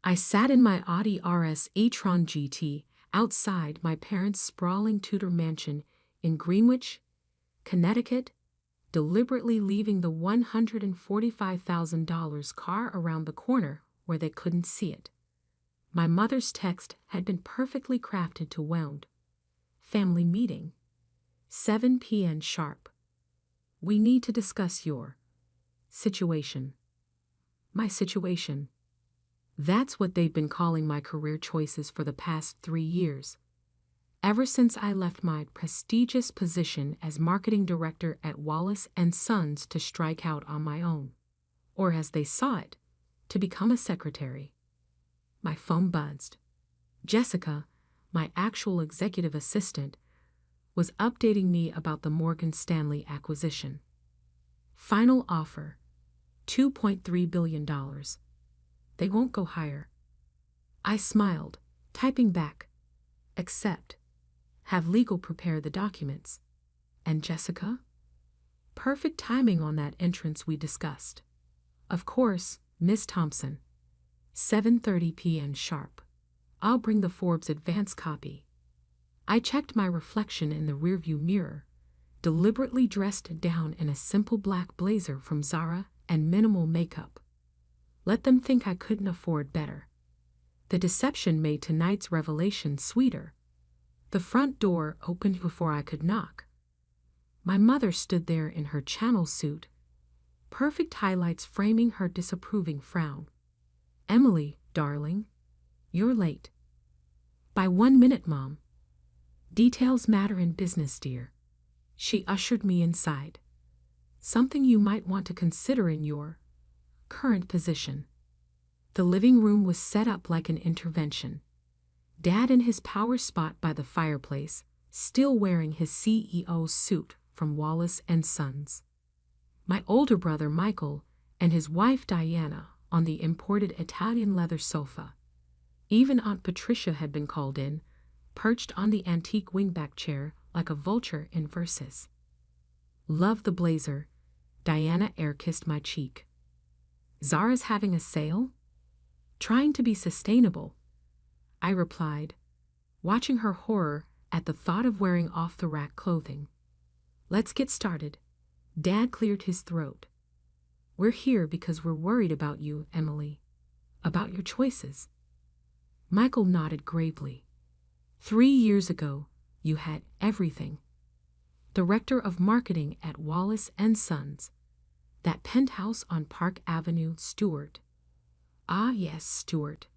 I sat in my Audi RS e-tron GT outside my parents' sprawling Tudor mansion in Greenwich, Connecticut, deliberately leaving the $145,000 car around the corner where they couldn't see it. My mother's text had been perfectly crafted to wound. Family meeting. 7 p.m. sharp. We need to discuss your situation. My situation. That's what they've been calling my career choices for the past 3 years. Ever since I left my prestigious position as marketing director at Wallace & Sons to strike out on my own. Or as they saw it, to become a secretary. My phone buzzed. Jessica, my actual executive assistant, was updating me about the Morgan Stanley acquisition. Final offer, $2.3 billion. They won't go higher. I smiled, typing back, accept. Have legal prepare the documents. And Jessica? Perfect timing on that entrance we discussed. Of course, Miss Thompson. 7:30 p.m. sharp. I'll bring the Forbes advance copy. I checked my reflection in the rearview mirror, deliberately dressed down in a simple black blazer from Zara and minimal makeup. Let them think I couldn't afford better. The deception made tonight's revelation sweeter. The front door opened before I could knock. My mother stood there in her Channel suit, perfect highlights framing her disapproving frown. Emily, darling, you're late. By 1 minute, Mom. Details matter in business, dear. She ushered me inside. Something you might want to consider in your current position. The living room was set up like an intervention. Dad in his power spot by the fireplace, still wearing his CEO suit from Wallace & Sons. My older brother Michael and his wife Diana on the imported Italian leather sofa. Even Aunt Patricia had been called in, perched on the antique wingback chair like a vulture in Verses. Love the blazer. Diana air-kissed my cheek. Zara's having a sale? Trying to be sustainable, I replied, watching her horror at the thought of wearing off-the-rack clothing. Let's get started. Dad cleared his throat. We're here because we're worried about you, Emily. About your choices. Michael nodded gravely. 3 years ago, you had everything. Director of Marketing at Wallace & Sons. That penthouse on Park Avenue, Stewart. Ah yes, Stewart.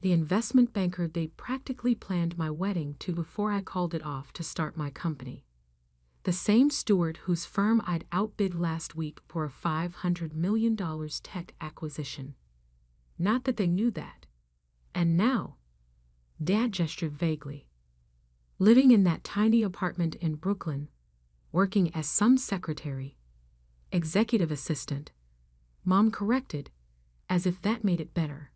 The investment banker they practically planned my wedding to before I called it off to start my company. The same Stewart whose firm I'd outbid last week for a $500 million tech acquisition. Not that they knew that. And now, Dad gestured vaguely. Living in that tiny apartment in Brooklyn, working as some secretary, executive assistant, Mom corrected, as if that made it better.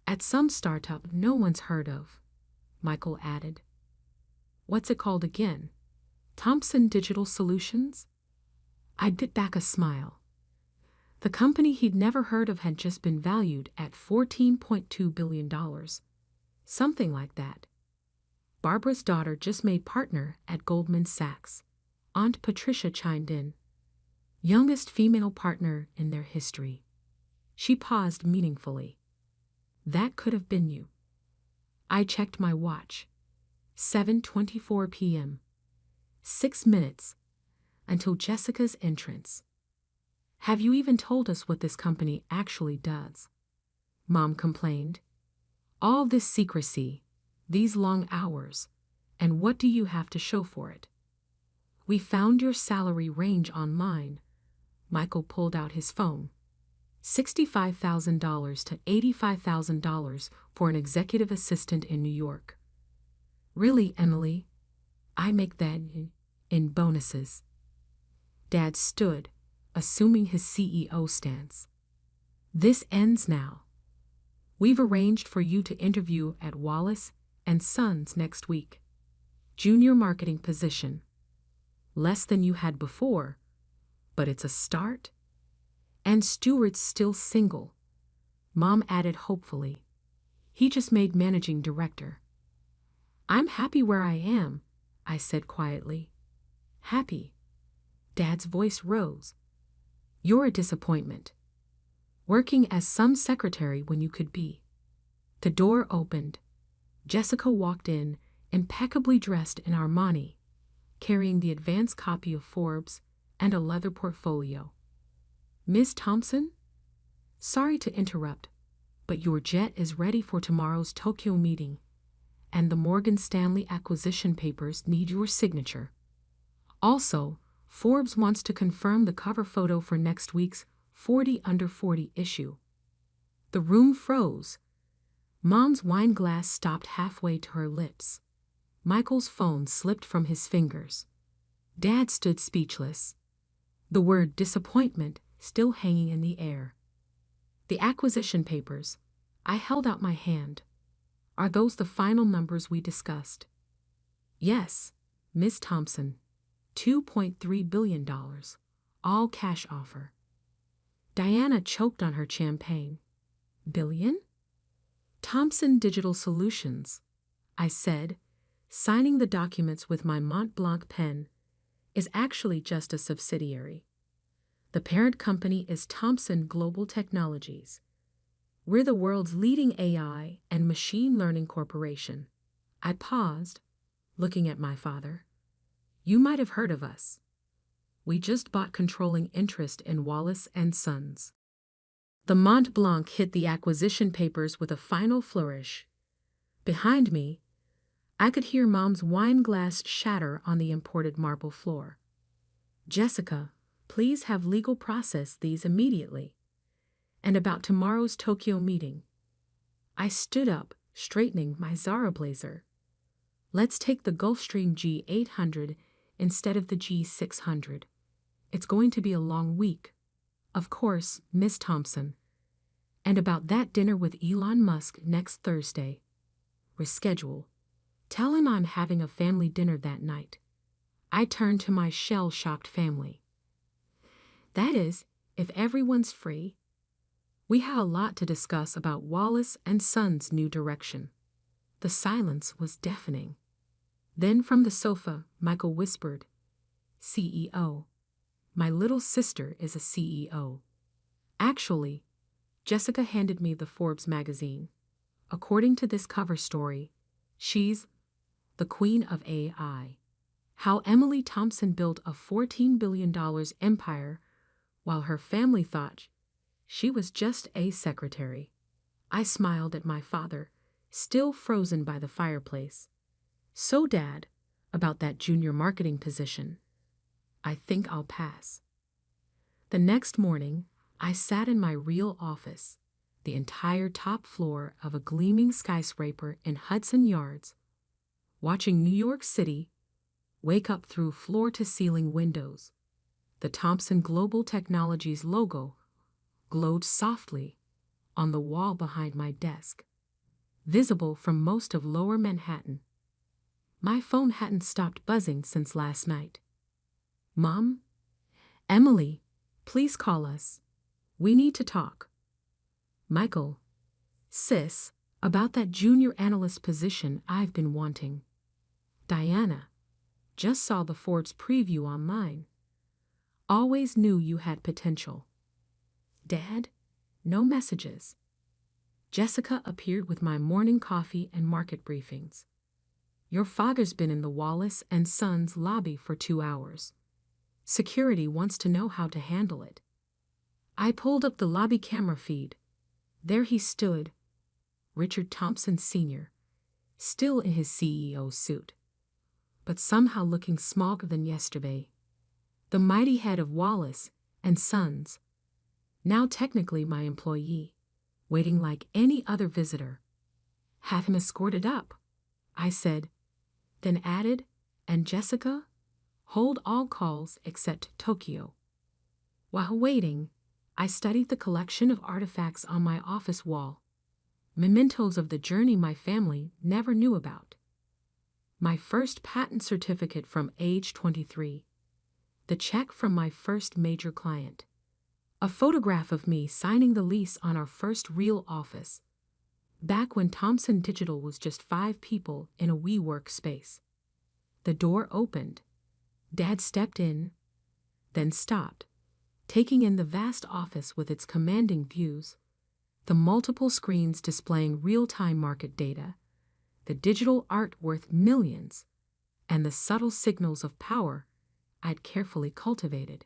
At some startup no one's heard of, Michael added. What's it called again? Thompson Digital Solutions? I bit back a smile. The company he'd never heard of had just been valued at $14.2 billion. Something like that. Barbara's daughter just made partner at Goldman Sachs. Aunt Patricia chimed in. Youngest female partner in their history. She paused meaningfully. That could have been you. I checked my watch. 7:24 p.m. 6 minutes until Jessica's entrance. Have you even told us what this company actually does? Mom complained. All this secrecy, these long hours, and what do you have to show for it? We found your salary range online. Michael pulled out his phone. $65,000 to $85,000 for an executive assistant in New York. Really, Emily? I make that in bonuses. Dad stood, assuming his CEO stance. This ends now. We've arranged for you to interview at Wallace & Sons next week. Junior marketing position. Less than you had before, but it's a start. And Stewart's still single, Mom added hopefully. He just made managing director. I'm happy where I am, I said quietly. Happy? Dad's voice rose. You're a disappointment. Working as some secretary when you could be. The door opened. Jessica walked in, impeccably dressed in Armani, carrying the advance copy of Forbes and a leather portfolio. Miss Thompson? Sorry to interrupt, but your jet is ready for tomorrow's Tokyo meeting, and the Morgan Stanley acquisition papers need your signature. Also, Forbes wants to confirm the cover photo for next week's 40 Under 40 issue. The room froze. Mom's wine glass stopped halfway to her lips. Michael's phone slipped from his fingers. Dad stood speechless, the word disappointment still hanging in the air. The acquisition papers. I held out my hand. Are those the final numbers we discussed? Yes, Miss Thompson. $2.3 billion. All cash offer. Diana choked on her champagne. Billion? Thompson Digital Solutions, I said, signing the documents with my Mont Blanc pen, is actually just a subsidiary. The parent company is Thomson Global Technologies. We're the world's leading AI and machine learning corporation. I paused, looking at my father. You might have heard of us. We just bought controlling interest in Wallace & Sons. The Mont Blanc hit the acquisition papers with a final flourish. Behind me, I could hear Mom's wine glass shatter on the imported marble floor. Jessica, please have legal process these immediately. And about tomorrow's Tokyo meeting. I stood up, straightening my Zara blazer. Let's take the Gulfstream G800 instead of the G600. It's going to be a long week. Of course, Miss Thompson. And about that dinner with Elon Musk next Thursday. Reschedule. Tell him I'm having a family dinner that night. I turned to my shell-shocked family. That is, if everyone's free. We had a lot to discuss about Wallace & Sons' new direction. The silence was deafening. Then from the sofa, Michael whispered, CEO. My little sister is a CEO. Actually, Jessica handed me the Forbes magazine. According to this cover story, she's the queen of AI. How Emily Thompson built a $14 billion empire while her family thought she was just a secretary. I smiled at my father, still frozen by the fireplace. So, Dad, about that junior marketing position. I think I'll pass. The next morning, I sat in my real office, the entire top floor of a gleaming skyscraper in Hudson Yards, watching New York City wake up through floor-to-ceiling windows. The Thomson Global Technologies logo glowed softly on the wall behind my desk, visible from most of Lower Manhattan. My phone hadn't stopped buzzing since last night. Mom? Emily, please call us. We need to talk. Michael. Sis, about that junior analyst position I've been wanting. Diana. Just saw the Forbes preview online. Always knew you had potential. Dad, no messages. Jessica appeared with my morning coffee and market briefings. Your father's been in the Wallace & Sons lobby for 2 hours. Security wants to know how to handle it. I pulled up the lobby camera feed. There he stood, Richard Thompson Sr., still in his CEO suit, but somehow looking smaller than yesterday. The mighty head of Wallace & Sons, now technically my employee, waiting like any other visitor. Have him escorted up, I said, then added, and Jessica, hold all calls except Tokyo. While waiting, I studied the collection of artifacts on my office wall, mementos of the journey my family never knew about. My first patent certificate from age 23, the check from my first major client, a photograph of me signing the lease on our first real office, Back when Thomson Digital was just 5 people in a WeWork space. The door opened. Dad stepped in, then stopped, taking in the vast office with its commanding views, the multiple screens displaying real-time market data, the digital art worth millions, and the subtle signals of power I'd carefully cultivated.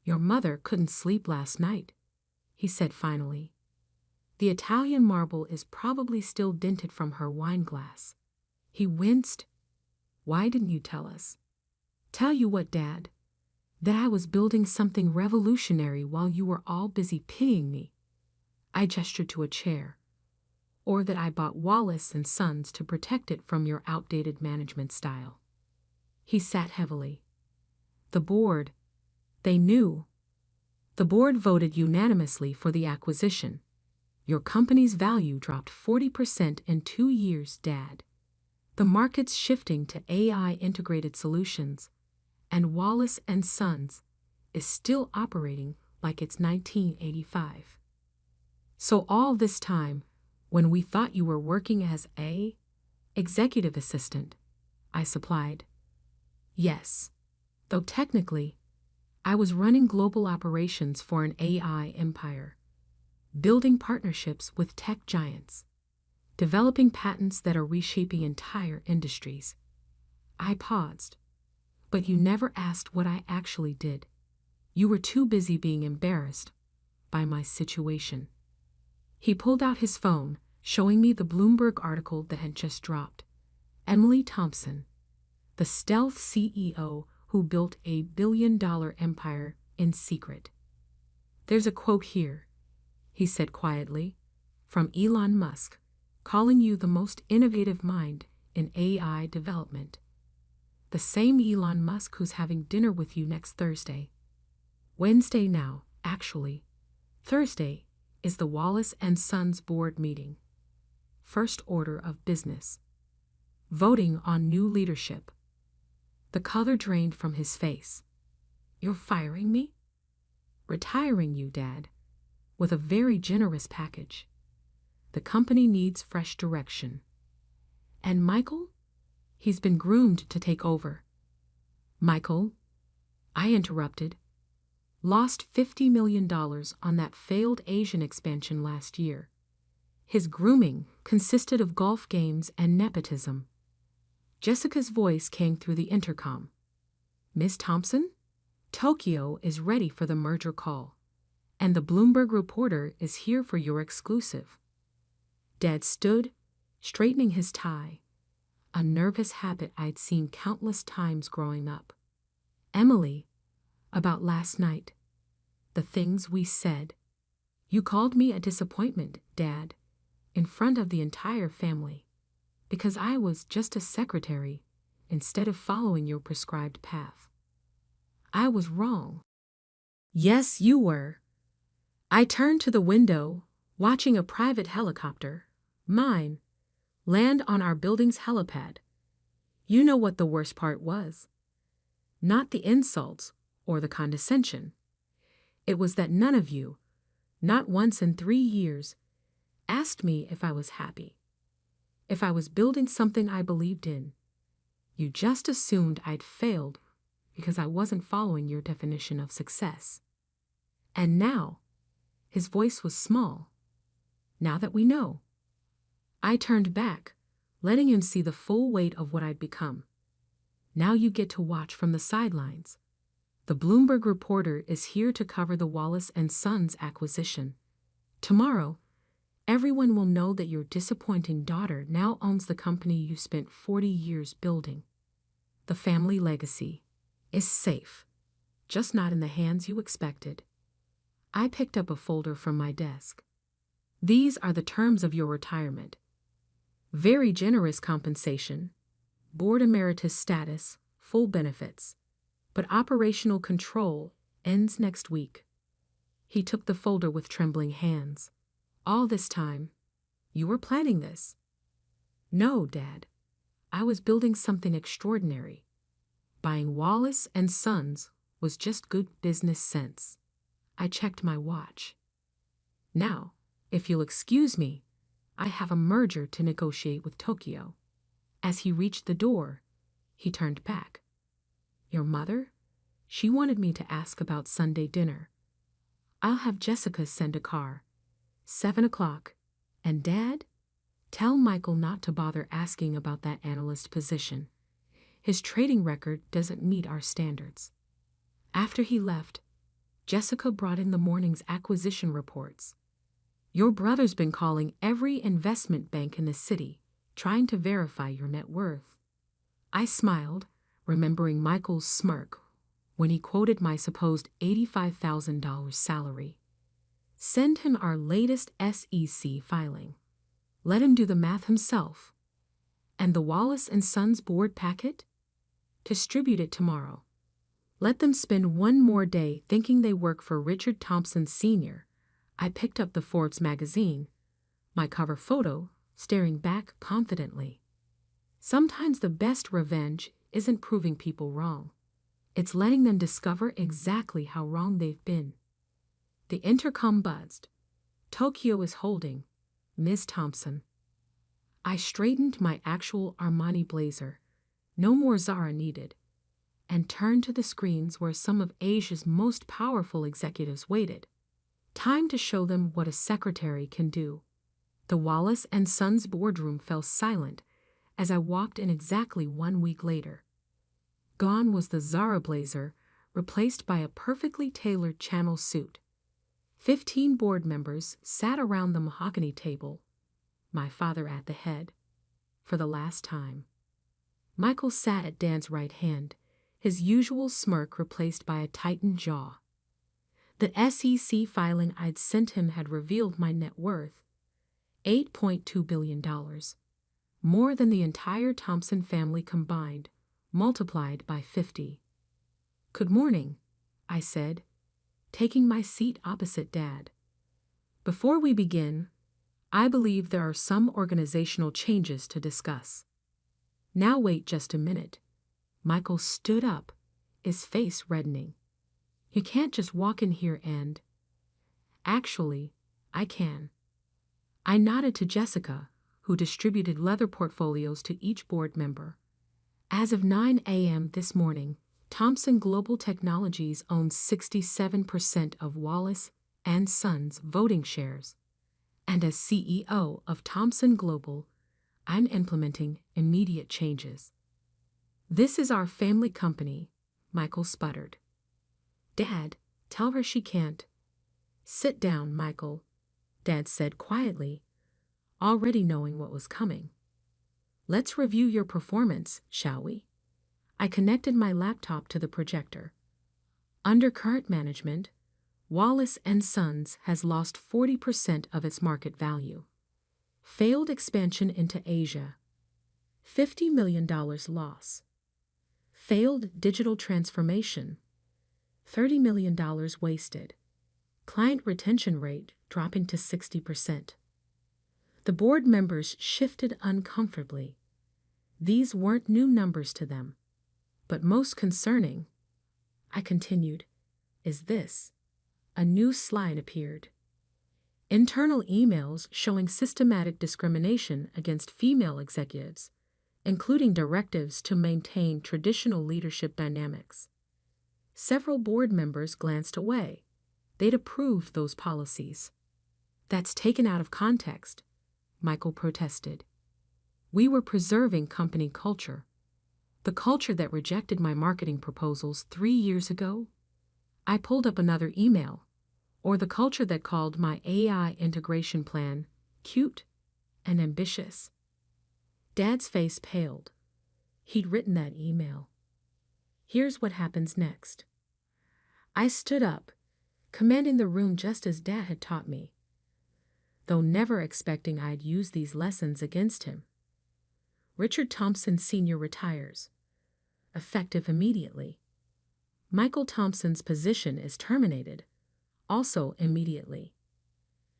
"Your mother couldn't sleep last night," he said finally. "The Italian marble is probably still dented from her wine glass." He winced. "Why didn't you tell us?" "Tell you what, Dad? That I was building something revolutionary while you were all busy pitying me." I gestured to a chair. "Or that I bought Wallace and Sons to protect it from your outdated management style." He sat heavily. "The board, they knew. The board voted unanimously for the acquisition. Your company's value dropped 40% in 2 years, Dad. The market's shifting to AI-integrated solutions, and Wallace and Sons is still operating like it's 1985. So all this time, when we thought you were working as a executive assistant," I supplied. "Yes, though technically, I was running global operations for an AI empire, building partnerships with tech giants, developing patents that are reshaping entire industries." I paused. "But you never asked what I actually did. You were too busy being embarrassed by my situation." He pulled out his phone, showing me the Bloomberg article that had just dropped. Emily Thompson, the stealth CEO who built a billion-dollar empire in secret. "There's a quote here," he said quietly, "from Elon Musk, calling you the most innovative mind in AI development. The same Elon Musk who's having dinner with you next Thursday. Wednesday now, actually. Thursday is the Wallace and Sons board meeting. First order of business. Voting on new leadership." The color drained from his face. "You're firing me?" "Retiring you, Dad, with a very generous package. The company needs fresh direction." "And Michael? He's been groomed to take over." "Michael," I interrupted, "lost $50 million on that failed Asian expansion last year. His grooming consisted of golf games and nepotism." Jessica's voice came through the intercom. "Miss Thompson, Tokyo is ready for the merger call, and the Bloomberg reporter is here for your exclusive." Dad stood, straightening his tie, a nervous habit I'd seen countless times growing up. "Emily, about last night, the things we said. You called me a disappointment, Dad, in front of the entire family, because I was just a secretary instead of following your prescribed path. I was wrong." "Yes, you were." I turned to the window, watching a private helicopter, mine, land on our building's helipad. You know what the worst part was. Not the insults or the condescension. It was that none of you, not once in 3 years, asked me if I was happy, if I was building something I believed in. You just assumed I'd failed because I wasn't following your definition of success. And now," his voice was small, "now that we know." I turned back, letting him see the full weight of what I'd become. "Now you get to watch from the sidelines. The Bloomberg reporter is here to cover the Wallace and Sons acquisition. Tomorrow, everyone will know that your disappointing daughter now owns the company you spent 40 years building. The family legacy is safe, just not in the hands you expected." I picked up a folder from my desk. "These are the terms of your retirement. Very generous compensation, board emeritus status, full benefits, but operational control ends next week." He took the folder with trembling hands. "All this time, you were planning this?" "No, Dad. I was building something extraordinary. Buying Wallace and Sons was just good business sense." I checked my watch. "Now, if you'll excuse me, I have a merger to negotiate with Tokyo. As he reached the door, he turned back. Your mother? She wanted me to ask about Sunday dinner. I'll have Jessica send a car. 7 o'clock. And Dad? Tell Michael not to bother asking about that analyst position. His trading record doesn't meet our standards. After he left, Jessica brought in the morning's acquisition reports. Your brother's been calling every investment bank in the city, trying to verify your net worth. I smiled, remembering Michael's smirk when he quoted my supposed $85,000 salary. Send him our latest SEC filing. Let him do the math himself. And the Wallace & Sons board packet? Distribute it tomorrow. Let them spend one more day thinking they work for Richard Thompson Sr. I picked up the Forbes magazine, my cover photo staring back confidently. Sometimes the best revenge isn't proving people wrong. It's letting them discover exactly how wrong they've been. The intercom buzzed. Tokyo is holding. Ms. Thompson. I straightened my actual Armani blazer, no more Zara needed, and turned to the screens where some of Asia's most powerful executives waited. Time to show them what a secretary can do. The Wallace & Sons boardroom fell silent as I walked in exactly 1 week later. Gone was the Zara blazer, replaced by a perfectly tailored Channel suit. 15 board members sat around the mahogany table, my father at the head, for the last time. Michael sat at Dan's right hand, his usual smirk replaced by a tightened jaw. The SEC filing I'd sent him had revealed my net worth, $8.2 billion, more than the entire Thompson family combined, multiplied by 50. Good morning, I said, taking my seat opposite Dad. Before we begin, I believe there are some organizational changes to discuss. Now wait just a minute. Michael stood up, his face reddening. You can't just walk in here and... Actually, I can. I nodded to Jessica, who distributed leather portfolios to each board member. As of 9 a.m. this morning, Thompson Global Technologies owns 67% of Wallace & Sons voting shares. And as CEO of Thompson Global, I'm implementing immediate changes. This is our family company, Michael sputtered. Dad, tell her she can't. Sit down, Michael, Dad said quietly, already knowing what was coming. Let's review your performance, shall we? I connected my laptop to the projector. Under current management, Wallace & Sons has lost 40% of its market value. Failed expansion into Asia. $50 million loss. Failed digital transformation. $30 million wasted. Client retention rate dropping to 60%. The board members shifted uncomfortably. These weren't new numbers to them. But most concerning, I continued, is this. A new slide appeared. Internal emails showing systematic discrimination against female executives, including directives to maintain traditional leadership dynamics. Several board members glanced away. They'd approved those policies. That's taken out of context, Michael protested. We were preserving company culture. The culture that rejected my marketing proposals 3 years ago? I pulled up another email. Or the culture that called my AI integration plan cute and ambitious. Dad's face paled. He'd written that email. Here's what happens next. I stood up, commanding the room just as Dad had taught me, though never expecting I'd use these lessons against him. Richard Thompson Sr. retires, effective immediately. Michael Thompson's position is terminated, also immediately.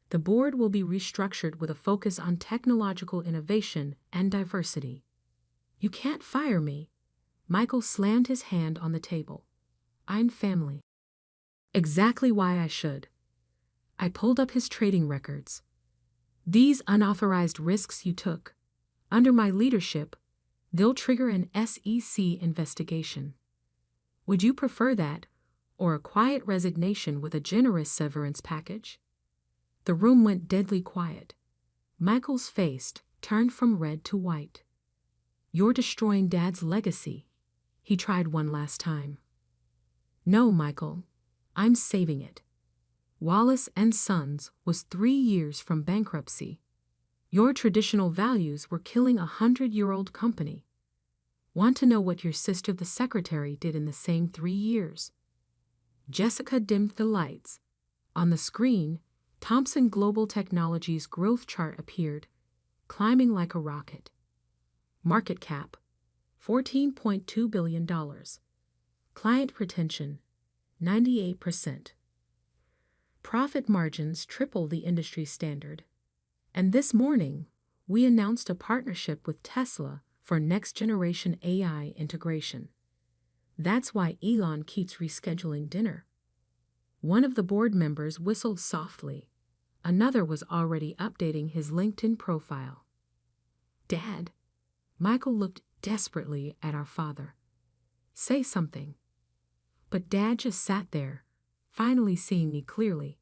The board will be restructured with a focus on technological innovation and diversity. You can't fire me. Michael slammed his hand on the table. I'm family. Exactly why I should. I pulled up his trading records. These unauthorized risks you took, under my leadership, they'll trigger an SEC investigation. Would you prefer that, or a quiet resignation with a generous severance package?" The room went deadly quiet. Michael's face turned from red to white. "You're destroying Dad's legacy." He tried one last time. "No, Michael, I'm saving it. Wallace and Sons was 3 years from bankruptcy. Your traditional values were killing a 100-year-old company. Want to know what your sister, the secretary, did in the same 3 years?" Jessica dimmed the lights. On the screen, Thomson Global Technologies' growth chart appeared, climbing like a rocket. Market cap, $14.2 billion. Client retention, 98%. Profit margins triple the industry standard. And this morning, we announced a partnership with Tesla for next-generation AI integration. That's why Elon keeps rescheduling dinner. One of the board members whistled softly. Another was already updating his LinkedIn profile. "Dad," Michael looked desperately at our father. "Say something." But Dad just sat there, finally seeing me clearly.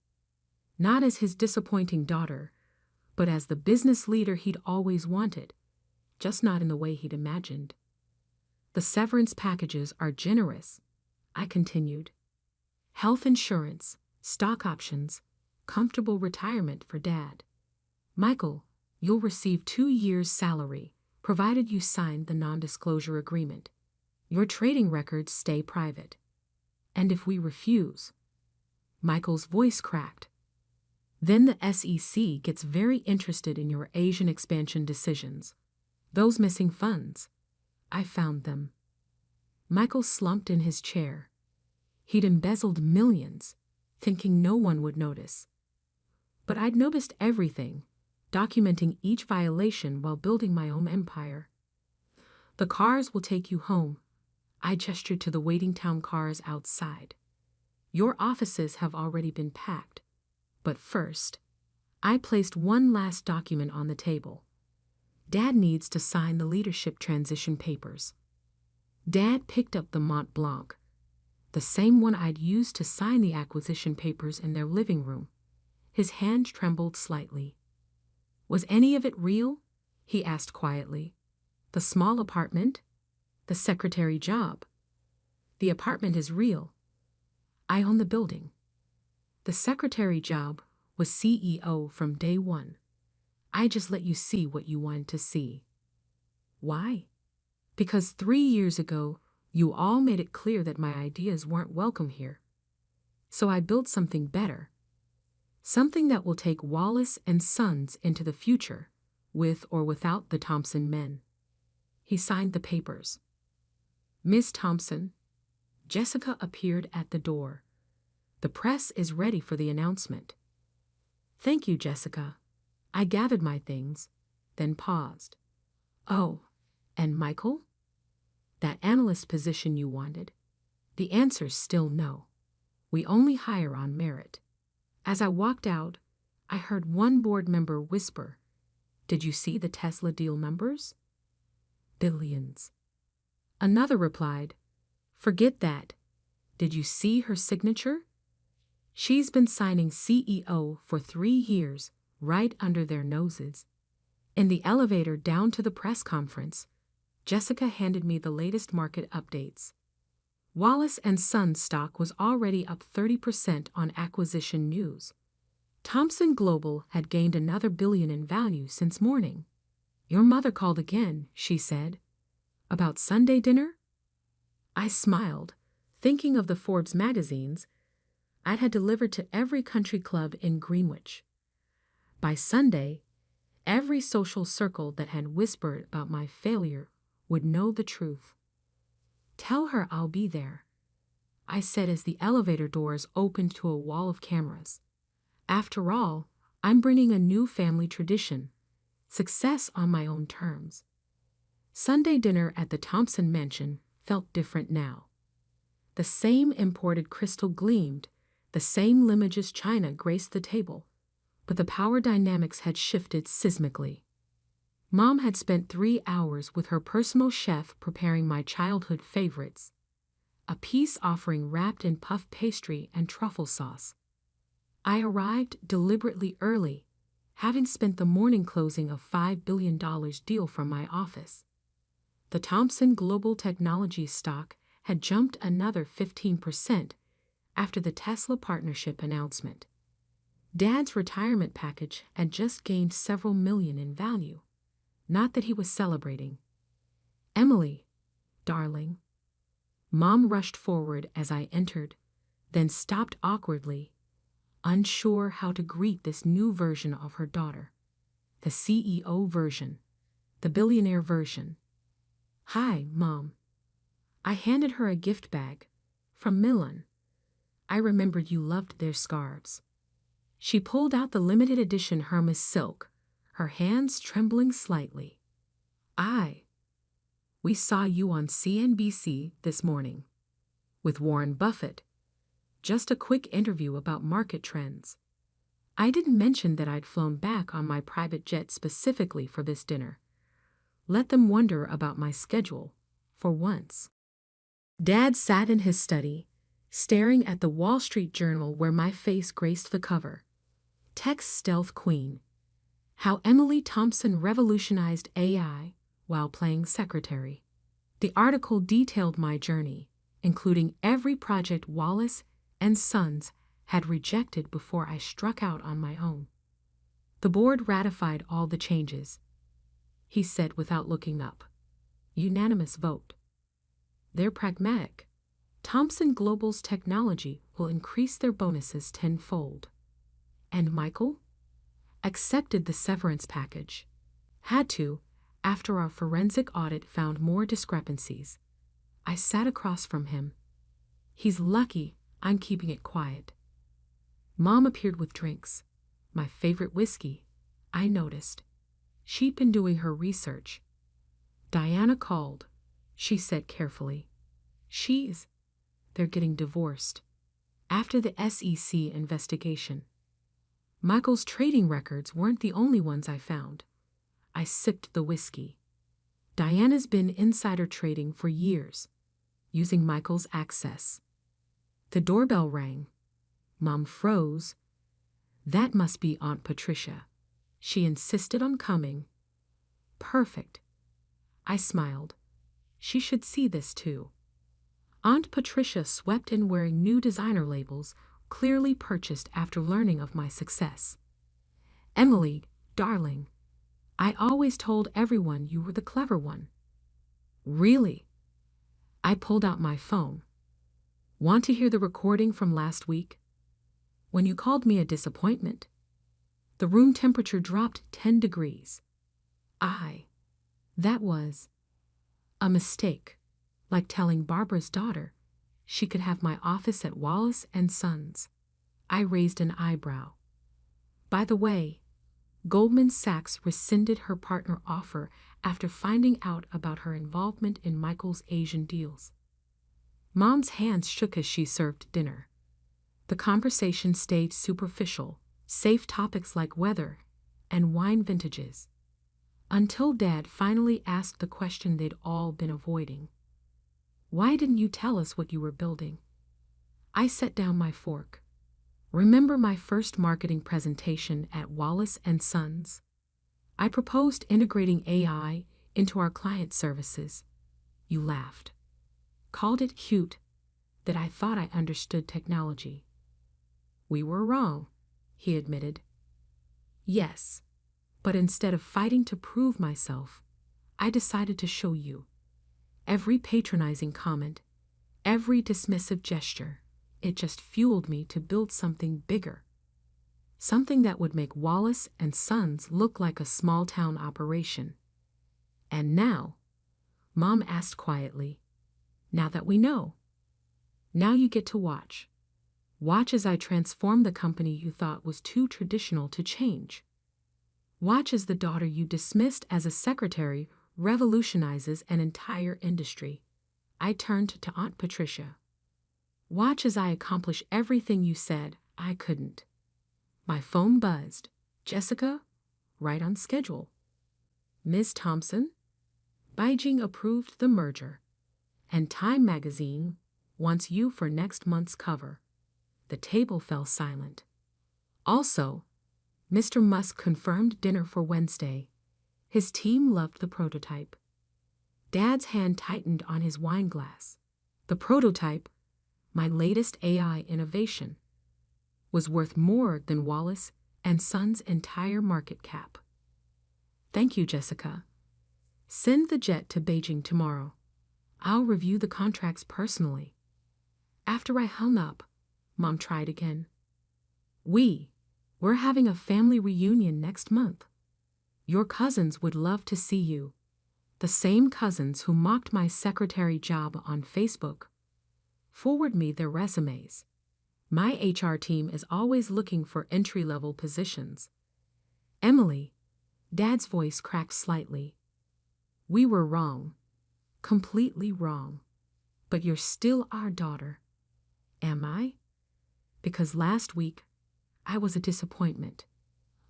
Not as his disappointing daughter, but as the business leader he'd always wanted, just not in the way he'd imagined. "The severance packages are generous," I continued. "Health insurance, stock options, comfortable retirement for Dad. Michael, you'll receive 2 years' salary, provided you sign the non-disclosure agreement. Your trading records stay private. And if we refuse," Michael's voice cracked, "then the SEC gets very interested in your Asian expansion decisions. Those missing funds. I found them." Michael slumped in his chair. He'd embezzled millions, thinking no one would notice. But I'd noticed everything, documenting each violation while building my own empire. "The cars will take you home." I gestured to the waiting town cars outside. "Your offices have already been packed. But first," I placed one last document on the table. "Dad needs to sign the leadership transition papers." Dad picked up the Mont Blanc, the same one I'd used to sign the acquisition papers in their living room. His hand trembled slightly. "Was any of it real?" he asked quietly. "The small apartment? The secretary job?" "The apartment is real. I own the building. The secretary job was CEO from day one. I just let you see what you wanted to see." "Why?" "Because 3 years ago, you all made it clear that my ideas weren't welcome here. So I built something better. Something that will take Wallace and Sons into the future, with or without the Thompson men." He signed the papers. "Miss Thompson." Jessica appeared at the door. "The press is ready for the announcement." "Thank you, Jessica." I gathered my things, then paused. "Oh, and Michael? That analyst position you wanted? The answer's still no. We only hire on merit." As I walked out, I heard one board member whisper, "Did you see the Tesla deal numbers? Billions." Another replied, "Forget that. Did you see her signature? She's been signing CEO for 3 years, right under their noses." In the elevator down to the press conference, Jessica handed me the latest market updates. Wallace and Sons stock was already up 30% on acquisition news. Thomson Global had gained another $1 billion in value since morning. "Your mother called again," she said. "About Sunday dinner?" I smiled, thinking of the Forbes magazines I'd had delivered to every country club in Greenwich. By Sunday, every social circle that had whispered about my failure would know the truth. "Tell her I'll be there," I said as the elevator doors opened to a wall of cameras. "After all, I'm bringing a new family tradition, success on my own terms." Sunday dinner at the Thompson mansion felt different now. The same imported crystal gleamed, the same Limoges china graced the table, but the power dynamics had shifted seismically. Mom had spent 3 hours with her personal chef preparing my childhood favorites, a peace offering wrapped in puff pastry and truffle sauce. I arrived deliberately early, having spent the morning closing a $5 billion deal from my office. The Thomson Global Technology stock had jumped another 15% after the Tesla partnership announcement. Dad's retirement package had just gained several million in value. Not that he was celebrating. "Emily, darling." Mom rushed forward as I entered, then stopped awkwardly, unsure how to greet this new version of her daughter. The CEO version. The billionaire version. "Hi, Mom." I handed her a gift bag. "From Milan. I remembered you loved their scarves." She pulled out the limited edition Hermes silk, her hands trembling slightly. "We saw you on CNBC this morning. With Warren Buffett. Just a quick interview about market trends." I didn't mention that I'd flown back on my private jet specifically for this dinner. Let them wonder about my schedule, for once. Dad sat in his study, staring at the Wall Street Journal where my face graced the cover. Tech Stealth Queen. How Emily Thompson Revolutionized AI While Playing Secretary. The article detailed my journey, including every project Wallace and Sons had rejected before I struck out on my own. "The board ratified all the changes," he said without looking up. "Unanimous vote. They're pragmatic. Thomson Global's technology will increase their bonuses tenfold." "And Michael?" "Accepted the severance package. Had to, after our forensic audit found more discrepancies." I sat across from him. "He's lucky I'm keeping it quiet." Mom appeared with drinks. My favorite whiskey, I noticed. She'd been doing her research. "Diana called," she said carefully. They're getting divorced. After the SEC investigation. Michael's trading records weren't the only ones I found. I sipped the whiskey. Diana's been insider trading for years, using Michael's access. The doorbell rang. Mom froze. That must be Aunt Patricia. She insisted on coming. Perfect. I smiled. She should see this too. Aunt Patricia swept in wearing new designer labels, clearly purchased after learning of my success. "Emily, darling, I always told everyone you were the clever one." "Really?" I pulled out my phone. "Want to hear the recording from last week? When you called me a disappointment?" The room temperature dropped 10 degrees. That was a mistake, like telling Barbara's daughter she could have my office at Wallace and Sons. I raised an eyebrow. "By the way, Goldman Sachs rescinded her partner offer after finding out about her involvement in Michael's Asian deals." Mom's hands shook as she served dinner. The conversation stayed superficial, safe topics like weather and wine vintages, until Dad finally asked the question they'd all been avoiding. "Why didn't you tell us what you were building?" I set down my fork. "Remember my first marketing presentation at Wallace and Sons? I proposed integrating AI into our client services. You laughed. Called it cute that I thought I understood technology." "We were wrong," he admitted. "Yes, but instead of fighting to prove myself, I decided to show you. Every patronizing comment, every dismissive gesture, it just fueled me to build something bigger. Something that would make Wallace and Sons look like a small-town operation." "And now," Mom asked quietly, "now that we know, now you get to watch. Watch as I transform the company you thought was too traditional to change. Watch as the daughter you dismissed as a secretary revolutionizes an entire industry." I turned to Aunt Patricia. "Watch as I accomplish everything you said I couldn't." My phone buzzed. Jessica, right on schedule. Ms. Thompson, Beijing approved the merger, and Time magazine wants you for next month's cover. The table fell silent. Also, Mr. Musk confirmed dinner for Wednesday. His team loved the prototype. Dad's hand tightened on his wine glass. The prototype, my latest AI innovation, was worth more than Wallace and Sons' entire market cap. Thank you, Jessica. Send the jet to Beijing tomorrow. I'll review the contracts personally. After I hung up, Mom tried again. We're having a family reunion next month. Your cousins would love to see you. The same cousins who mocked my secretary job on Facebook. Forward me their resumes. My HR team is always looking for entry-level positions. Emily, Dad's voice cracked slightly. We were wrong. Completely wrong. But you're still our daughter. Am I? Because last week, I was a disappointment,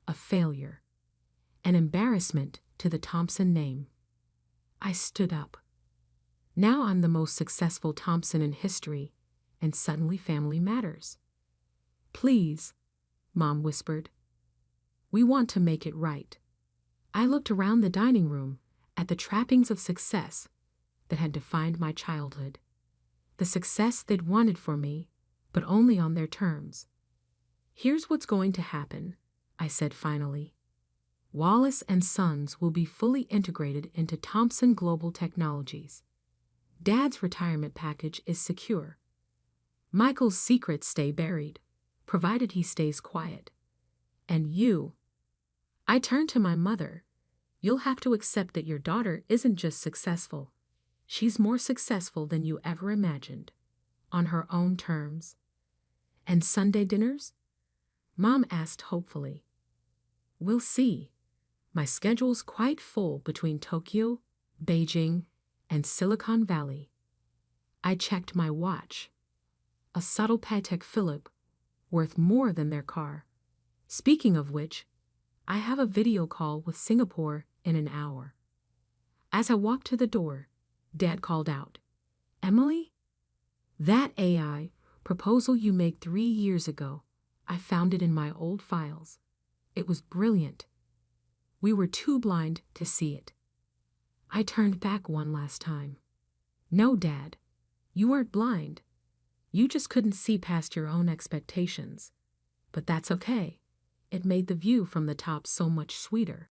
a failure, an embarrassment to the Thompson name. I stood up. Now I'm the most successful Thompson in history, and suddenly family matters. Please, Mom whispered. We want to make it right. I looked around the dining room at the trappings of success that had defined my childhood. The success they'd wanted for me, but only on their terms. Here's what's going to happen, I said finally. Wallace and Sons will be fully integrated into Thompson Global Technologies. Dad's retirement package is secure. Michael's secrets stay buried, provided he stays quiet. And you, I turned to my mother. You'll have to accept that your daughter isn't just successful. She's more successful than you ever imagined, on her own terms. And Sunday dinners? Mom asked hopefully. We'll see. My schedule's quite full between Tokyo, Beijing, and Silicon Valley. I checked my watch. A subtle Patek Philippe, worth more than their car. Speaking of which, I have a video call with Singapore in an hour. As I walked to the door, Dad called out, Emily? That AI proposal you made 3 years ago, I found it in my old files. It was brilliant. We were too blind to see it. I turned back one last time. No, Dad, you weren't blind. You just couldn't see past your own expectations. But that's okay. It made the view from the top so much sweeter.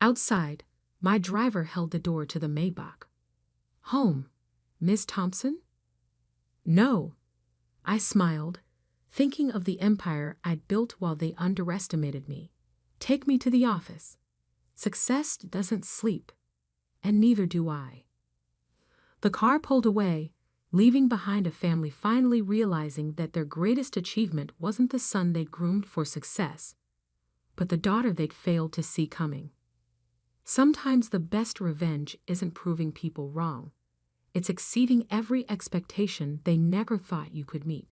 Outside, my driver held the door to the Maybach. Home, Miss Thompson? No. I smiled, thinking of the empire I'd built while they underestimated me. Take me to the office. Success doesn't sleep, and neither do I. The car pulled away, leaving behind a family finally realizing that their greatest achievement wasn't the son they'd groomed for success, but the daughter they'd failed to see coming. Sometimes the best revenge isn't proving people wrong. It's exceeding every expectation they never thought you could meet.